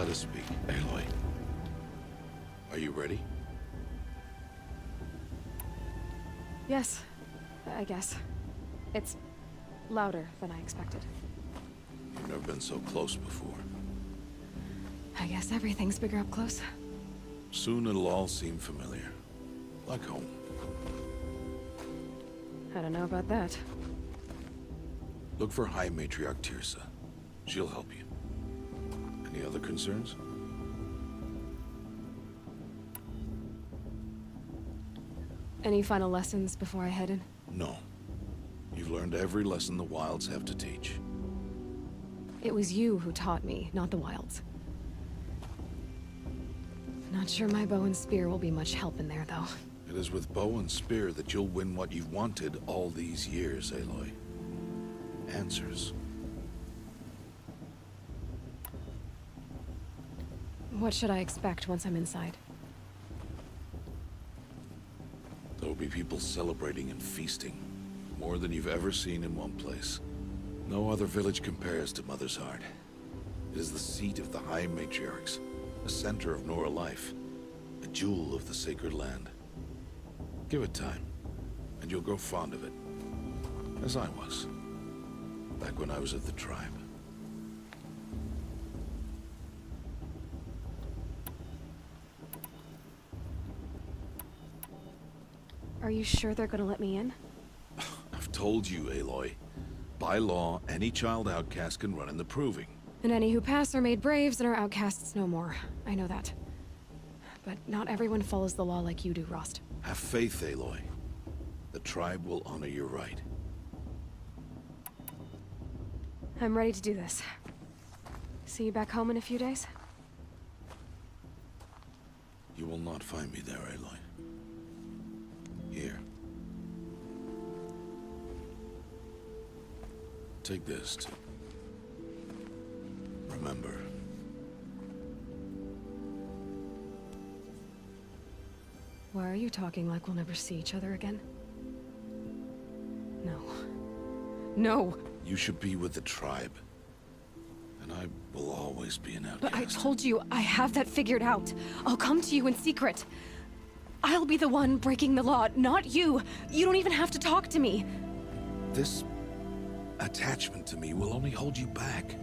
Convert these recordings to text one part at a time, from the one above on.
Let us speak, Aloy. Are you ready? Yes, I guess. It's louder than I expected. You've never been so close before. I guess everything's bigger up close. Soon it'll all seem familiar. Like home. I don't know about that. Look for High Matriarch Tirsa. She'll help you. Any other concerns? Any final lessons before I head in? No. You've learned every lesson the Wilds have to teach. It was you who taught me, not the Wilds. Not sure my bow and spear will be much help in there, though. It is with bow and spear that you'll win what you've wanted all these years, Aloy. Answers. What should I expect once I'm inside? There will be people celebrating and feasting. More than you've ever seen in one place. No other village compares to Mother's Heart. It is the seat of the High Matriarchs, the center of Nora life, a jewel of the sacred land. Give it time, and you'll grow fond of it. As I was, back when I was at the tribe. Are you sure they're gonna let me in? I've told you, Aloy. By law, any child outcast can run in the Proving. And any who pass are made braves and are outcasts no more. I know that. But not everyone follows the law like you do, Rost. Have faith, Aloy. The tribe will honor your right. I'm ready to do this. See you back home in a few days? You will not find me there, Aloy. Here. Take this to remember. Why are you talking like we'll never see each other again? No. No! You should be with the tribe. And I will always be an outcast. But I told you, I have that figured out. I'll come to you in secret. I'll be the one breaking the law, not you. You don't even have to talk to me. This attachment to me will only hold you back.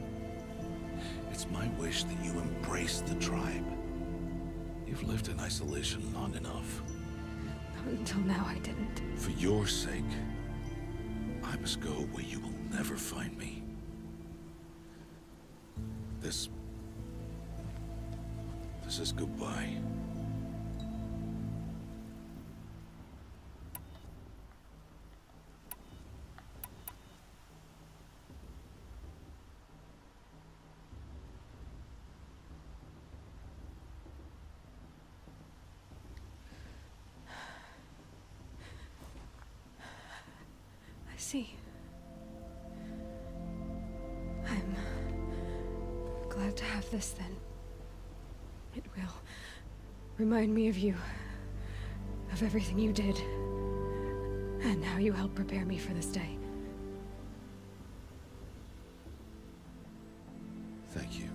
It's my wish that you embrace the tribe. You've lived in isolation long enough. Until now, I didn't. For your sake, I must go where you will never find me. This is goodbye. I see. I'm glad to have this then. It will remind me of you, of everything you did, and how you helped prepare me for this day. Thank you.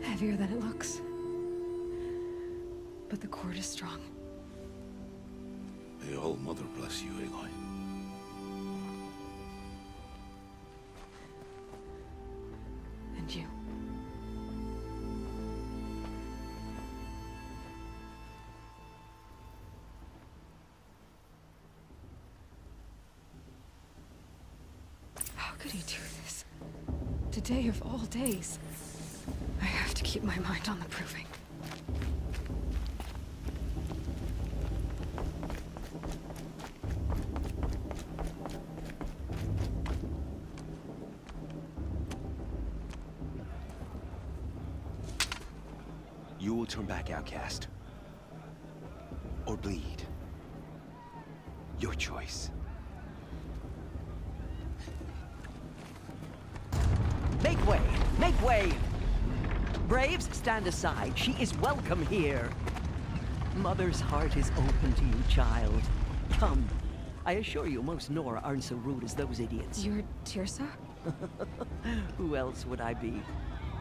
Heavier than it looks. But the cord is strong. May All Mother bless you, Aloy. And you. How could he do this? Today of all days. I have to keep my mind on the Proving. You will turn back, outcast. Or bleed. Your choice. Make way! Make way! Braves, stand aside. She is welcome here. Mother's heart is open to you, child. Come. I assure you, most Nora aren't so rude as those idiots. You're Tirsa? Who else would I be?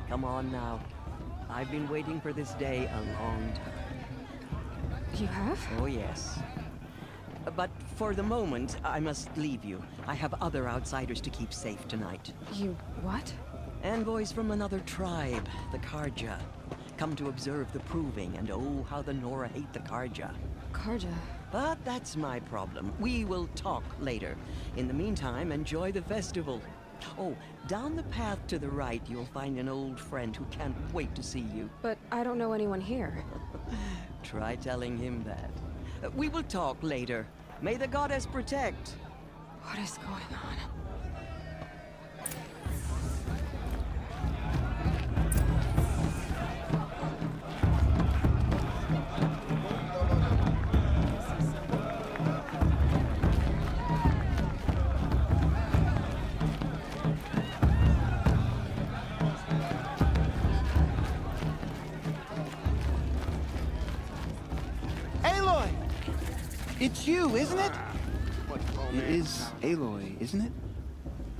Come on now. I've been waiting for this day a long time. You have? Oh, yes. But for the moment, I must leave you. I have other outsiders to keep safe tonight. You what? Envoys from another tribe, the Karja. Come to observe the proving, and oh, how the Nora hate the Karja. Karja. But that's my problem. We will talk later. In the meantime, enjoy the festival. Oh, down the path to the right, you'll find an old friend who can't wait to see you. But I don't know anyone here. Try telling him that. We will talk later. May the goddess protect. What is going on? Aloy! It's you, isn't it? It is Aloy, isn't it?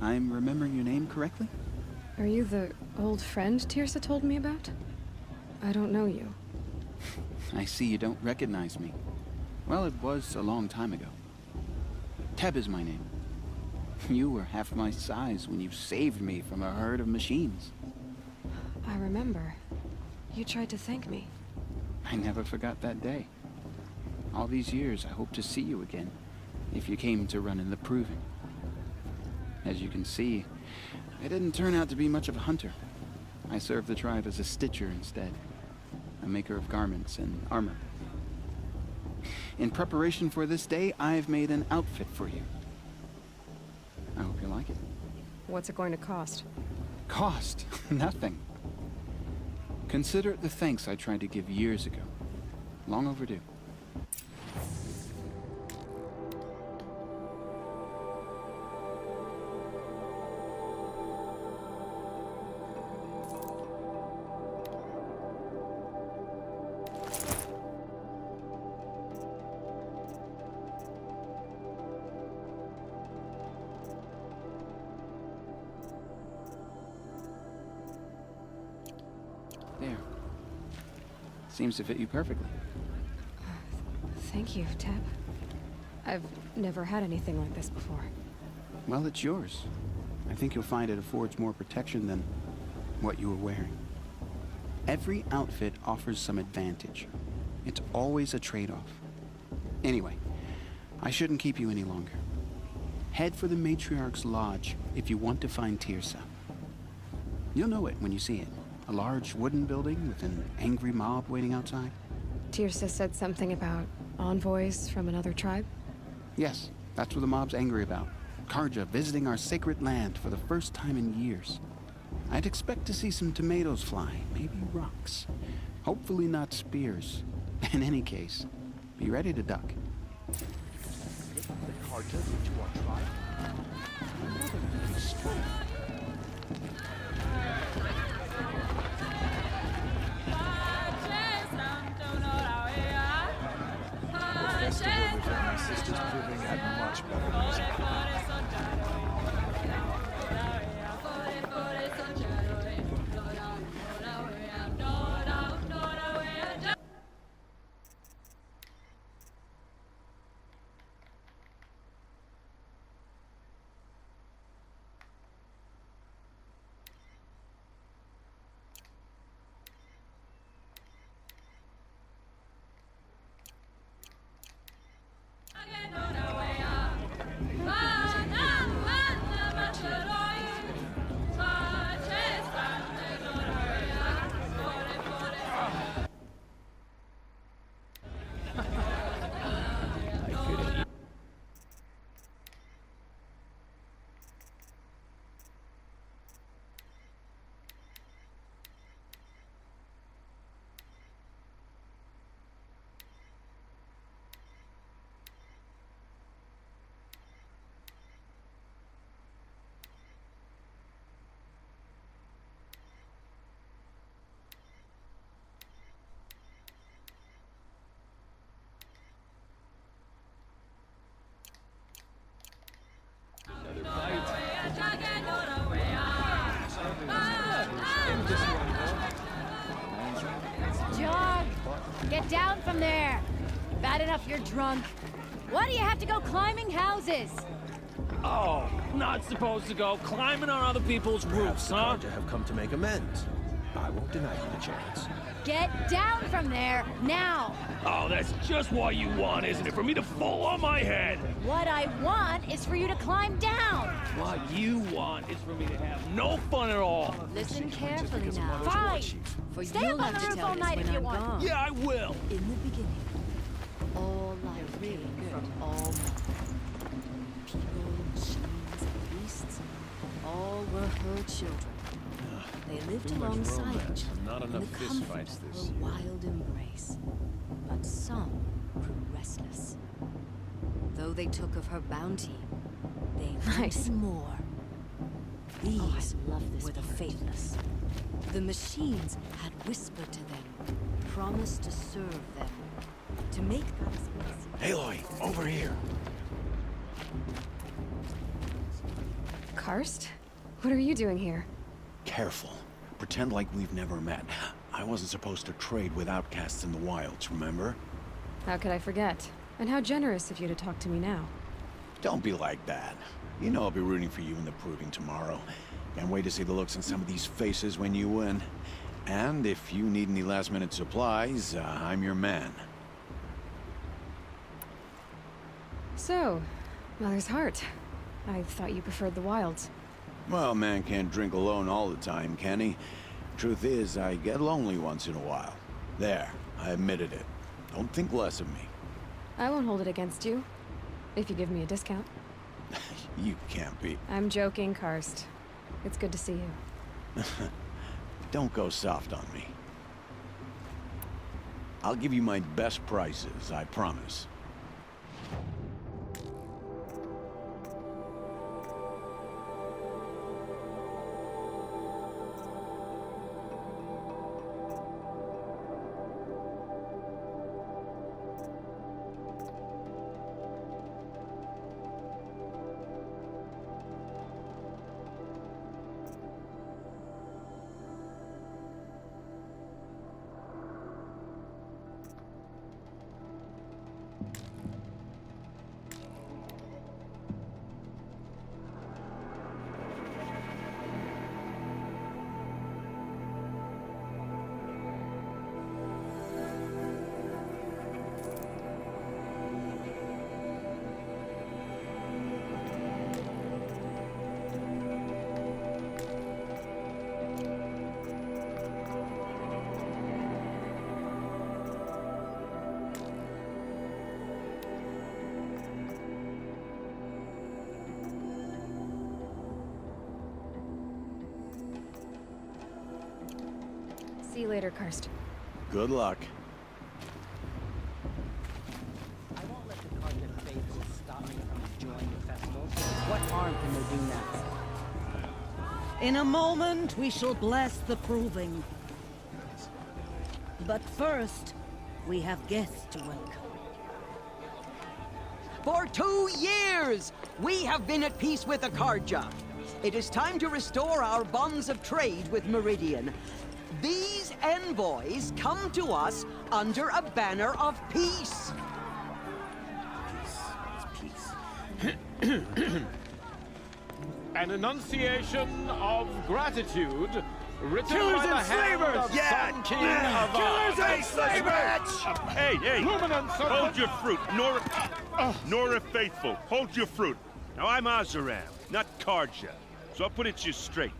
I'm remembering your name correctly? Are you the old friend Tirsa told me about? I don't know you. I see you don't recognize me. Well, it was a long time ago. Teb is my name. You were half my size when you saved me from a herd of machines. I remember. You tried to thank me. I never forgot that day. All these years, I hope to see you again, if you came to run in the proving. As you can see, I didn't turn out to be much of a hunter. I served the tribe as a stitcher instead, a maker of garments and armor. In preparation for this day, I've made an outfit for you. I hope you like it. What's it going to cost? Cost? Nothing. Consider it the thanks I tried to give years ago. Long overdue. There. Seems to fit you perfectly. Thank you, Teb. I've never had anything like this before. Well, it's yours. I think you'll find it affords more protection than what you were wearing. Every outfit offers some advantage. It's always a trade-off. Anyway, I shouldn't keep you any longer. Head for the Matriarch's Lodge if you want to find Tirsa. You'll know it when you see it. A large wooden building with an angry mob waiting outside. Tirsa said something about envoys from another tribe? Yes, that's what the mob's angry about. Karja visiting our sacred land for the first time in years. I'd expect to see some tomatoes fly, maybe rocks. Hopefully not spears. In any case, be ready to duck. The Karja into our tribe? Another really strength. My sister's proving had much better music. Jog! Get down from there! Bad enough you're drunk. Why do you have to go climbing houses? Oh, not supposed to go climbing on other people's roofs, huh? To have come to make amends. I won't deny you the chance. Get down from there, now! Oh, that's just what you want, isn't it? For me to fall on my head! What I want is for you to climb down! What you want is for me to have no fun at all. Listen carefully now. Fine! For Stay you'll up on have the to roof tell all this night when if you I'm want. gone. Yeah, I will. In the beginning, all life came from all people, machines, and beasts. All were her children. They lived alongside each other not in enough the fist comfort fights of this her year. wild embrace. But some grew restless. Though they took of her bounty, they Nice. wanted more. These were the faithless. The machines had whispered to them, promised to serve them, to make them Aloy, over here. Karst? What are you doing here? Careful. Pretend like we've never met. I wasn't supposed to trade with outcasts in the wilds, remember? How could I forget? And how generous of you to talk to me now. Don't be like that. You know I'll be rooting for you in the proving tomorrow. Can't wait to see the looks on some of these faces when you win. And if you need any last-minute supplies, I'm your man. So, Mother's Heart. I thought you preferred the wilds. Well, man can't drink alone all the time, can he? Truth is, I get lonely once in a while. There, I admitted it. Don't think less of me. I won't hold it against you, if you give me a discount. You can't be. I'm joking, Karst. It's good to see you. Don't go soft on me. I'll give you my best prices, I promise. See you later, Karst. Good luck. I won't let the Cardiff faithful stop me from enjoying the festival. What harm can they do now? In a moment, we shall bless the proving. But first, we have guests to welcome. For 2 years, we have been at peace with Akarja. It is time to restore our bonds of trade with Meridian. These envoys come to us under a banner of peace. An enunciation of gratitude written Killers by the and hand slavers! of Sun King of Killers and slavers! Hey, hey! Luminance of Hold your fruit, Nora Faithful. Hold your fruit. Now I'm Azaram, not Karja, so I'll put it to you straight.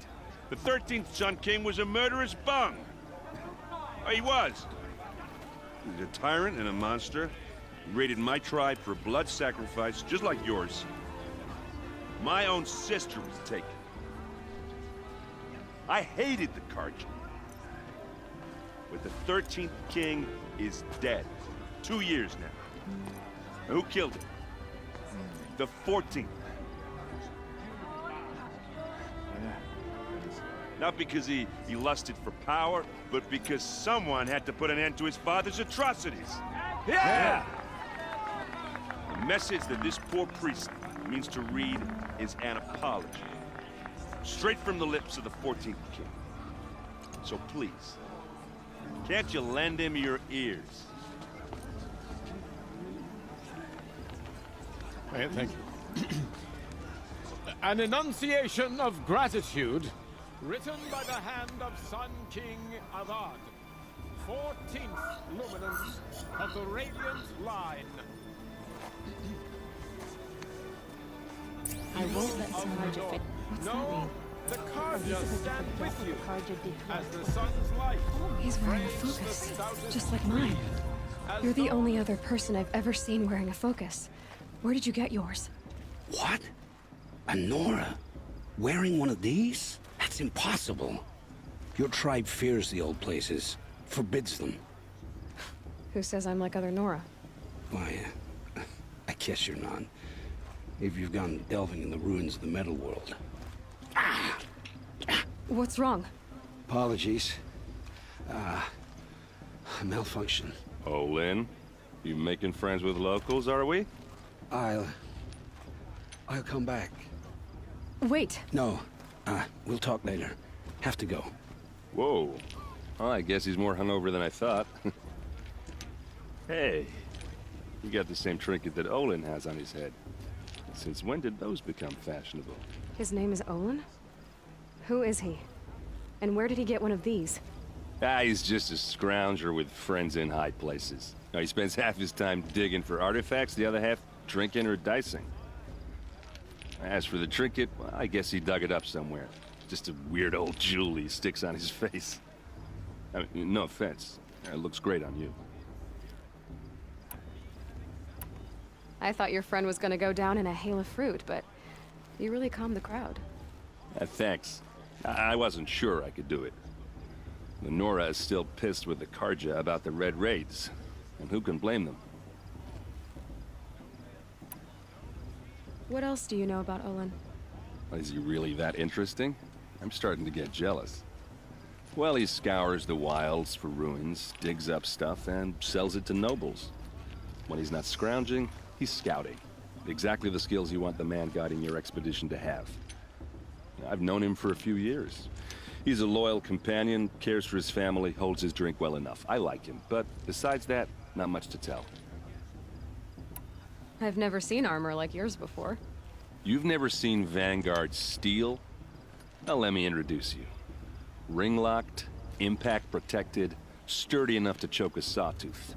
The 13th Sun King was a murderous bung. Oh, he was. He's a tyrant and a monster. He raided my tribe for blood sacrifice, just like yours. My own sister was taken. I hated the Karja. But the 13th king is dead. 2 years now. Who killed him? The 14th. Not because he lusted for power, but because someone had to put an end to his father's atrocities. Yeah! The message that this poor priest means to read is an apology. Straight from the lips of the 14th king. So please, can't you lend him your ears? Thank you. An enunciation of gratitude, written by the hand of Sun King Avad, 14th luminance of the Radiant Line. I won't let someone defend. What's that mean? The Karja stand with you as the sun's light. He's wearing a focus, just like mine. You're the only other person I've ever seen wearing a focus. Where did you get yours? What? A Nora? Wearing one of these? That's impossible. Your tribe fears the old places, forbids them. Who says I'm like other Nora? Why, I guess you're not. If you've gone delving in the ruins of the metal world. What's wrong? Apologies. A malfunction. Oh, Lynn, you making friends with locals, are we? I'll come back. Wait. No, we'll talk later. Have to go. Whoa. Well, I guess he's more hungover than I thought. Hey, you got the same trinket that Olin has on his head. Since when did those become fashionable? His name is Olin? Who is he? And where did he get one of these? He's just a scrounger with friends in high places. Now, he spends half his time digging for artifacts, the other half drinking or dicing. As for the trinket, well, I guess he dug it up somewhere. Just a weird old jewel he sticks on his face. I mean, no offense. It looks great on you. I thought your friend was gonna go down in a hail of fruit, but you really calmed the crowd. Thanks. I wasn't sure I could do it. The Nora is still pissed with the Karja about the Red Raids, and who can blame them? What else do you know about Olin? Is he really that interesting? I'm starting to get jealous. Well, he scours the wilds for ruins, digs up stuff, and sells it to nobles. When he's not scrounging, he's scouting. Exactly the skills you want the man guiding your expedition to have. I've known him for a few years. He's a loyal companion, cares for his family, holds his drink well enough. I like him, but besides that, not much to tell. I've never seen armor like yours before. You've never seen Vanguard steel? Well, let me introduce you. Ring-locked, impact-protected, sturdy enough to choke a sawtooth.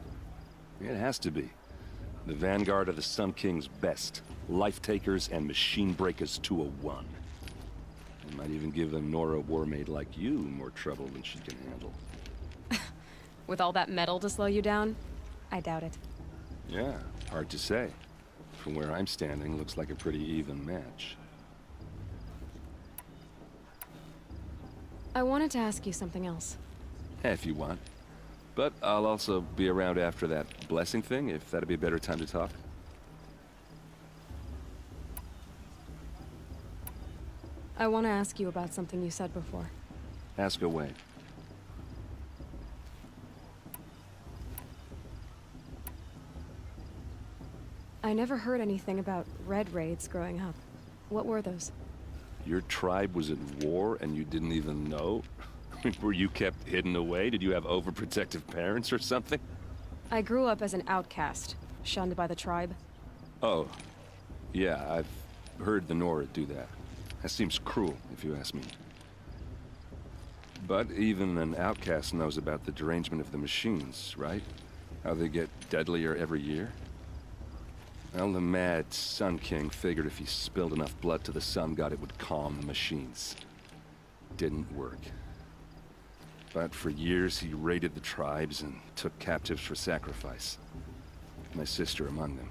It has to be. The Vanguard of the Sun King's best. Life-takers and machine-breakers to a one. It might even give a Nora warmaid like you more trouble than she can handle. With all that metal to slow you down? I doubt it. Yeah, hard to say. From where I'm standing, looks like a pretty even match. I wanted to ask you something else. If you want. But I'll also be around after that blessing thing, if that'd be a better time to talk. I want to ask you about something you said before. Ask away. I never heard anything about Red Raids growing up. What were those? Your tribe was at war and you didn't even know? Were you kept hidden away? Did you have overprotective parents or something? I grew up as an outcast, shunned by the tribe. Oh, yeah, I've heard the Nora do that. That seems cruel, if you ask me. But even an outcast knows about the derangement of the machines, right? How they get deadlier every year? Well, the mad Sun King figured if he spilled enough blood to the Sun God, it would calm the machines. Didn't work. But for years, he raided the tribes and took captives for sacrifice. My sister among them.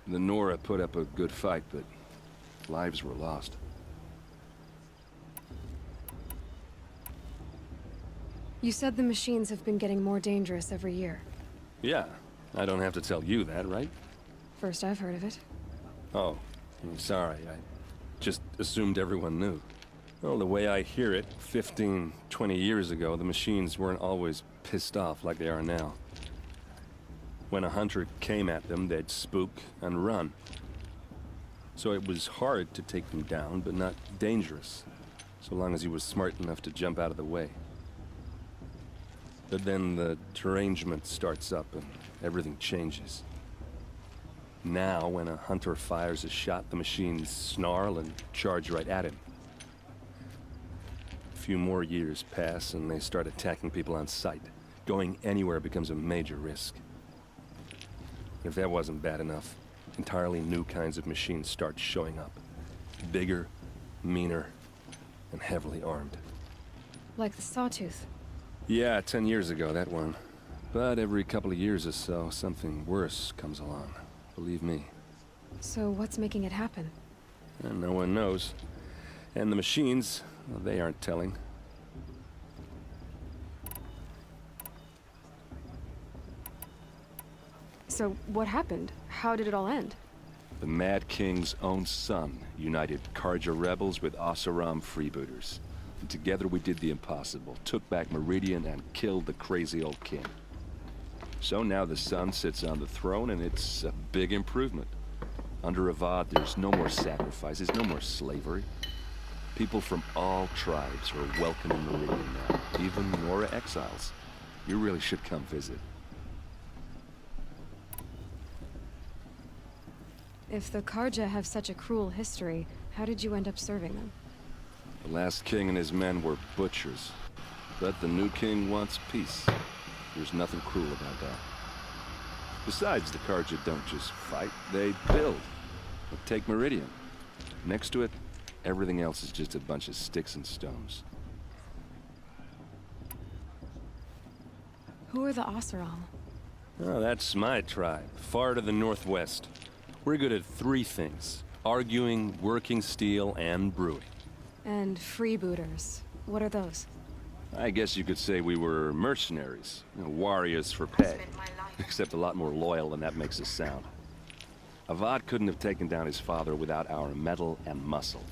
The Nora put up a good fight, but lives were lost. You said the machines have been getting more dangerous every year. Yeah, I don't have to tell you that, right? First I've heard of it. Oh, I'm sorry. I just assumed everyone knew. Well, the way I hear it, 15, 20 years ago, the machines weren't always pissed off like they are now. When a hunter came at them, they'd spook and run. So it was hard to take them down, but not dangerous. So long as he was smart enough to jump out of the way. But then the derangement starts up and everything changes. Now, when a hunter fires a shot, the machines snarl and charge right at him. A few more years pass and they start attacking people on sight. Going anywhere becomes a major risk. If that wasn't bad enough, entirely new kinds of machines start showing up. Bigger, meaner, and heavily armed. Like the Sawtooth. Yeah, 10 years ago, that one. But every couple of years or so, something worse comes along. Believe me. So what's making it happen? And no one knows. And the machines, well, they aren't telling. So what happened? How did it all end? The Mad King's own son united Karja rebels with Oseram freebooters. And together we did the impossible, took back Meridian and killed the crazy old king. So now the son sits on the throne and it's a big improvement. Under Avad, there's no more sacrifices, no more slavery. People from all tribes are welcome in Meridian now, even Nora exiles. You really should come visit. If the Karja have such a cruel history, how did you end up serving them? The last king and his men were butchers. But the new king wants peace. There's nothing cruel about that. Besides, the Karja don't just fight, they build. But take Meridian. Next to it, everything else is just a bunch of sticks and stones. Who are the Oseram? Oh, that's my tribe, far to the northwest. We're good at three things: arguing, working steel, and brewing. And freebooters. What are those? I guess you could say we were mercenaries, warriors for pay. Except a lot more loyal than that makes us sound. Avad couldn't have taken down his father without our metal and muscle.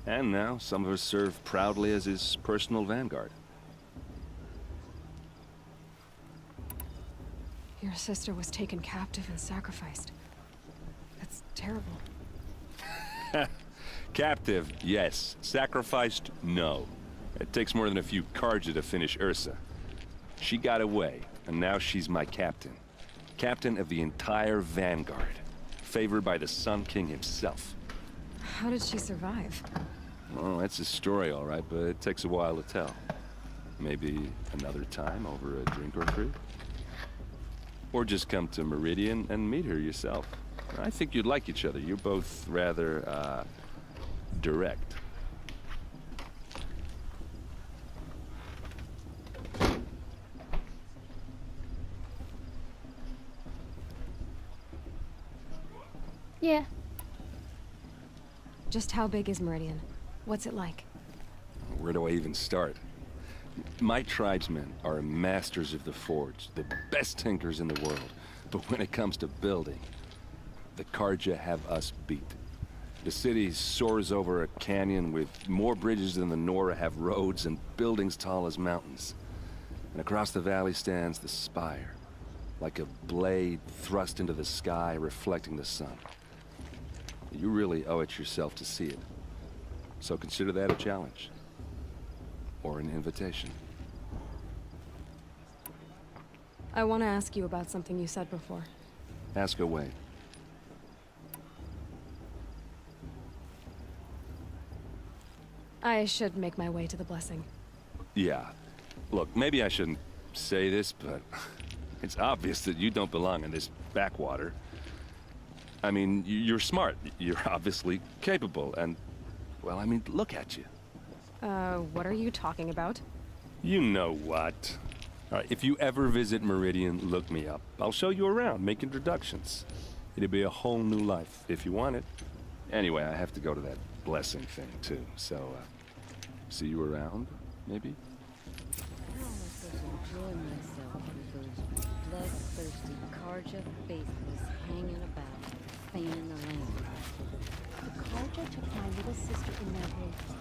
And now, some of us serve proudly as his personal vanguard. Your sister was taken captive and sacrificed. That's terrible. Captive, yes. Sacrificed, no. It takes more than a few Karja to finish Ursa. She got away, and now she's my captain. Captain of the entire vanguard. Favored by the Sun King himself. How did she survive? Well, that's a story, all right, but it takes a while to tell. Maybe another time over a drink or three? Or just come to Meridian and meet her yourself. I think you'd like each other. You're both rather, direct. Yeah. Just how big is Meridian? What's it like? Where do I even start? My tribesmen are masters of the forge, the best tinkers in the world. But when it comes to building, the Karja have us beat. The city soars over a canyon with more bridges than the Nora have roads and buildings tall as mountains. And across the valley stands the spire, like a blade thrust into the sky reflecting the sun. You really owe it yourself to see it. So consider that a challenge. Or an invitation. I want to ask you about something you said before. Ask away. I should make my way to the blessing. Yeah. Look, maybe I shouldn't say this, but it's obvious that you don't belong in this backwater. I mean, you're smart. You're obviously capable, and... well, I mean, look at you. What are you talking about? You know what. All right, if you ever visit Meridian, look me up. I'll show you around, make introductions. It'll be a whole new life, if you want it. Anyway, I have to go to that blessing thing, too, so, see you around, maybe? I almost was enjoying myself with those bloodthirsty Karja faithless hanging about, fanning the land. The Karja took my little sister in their hopes.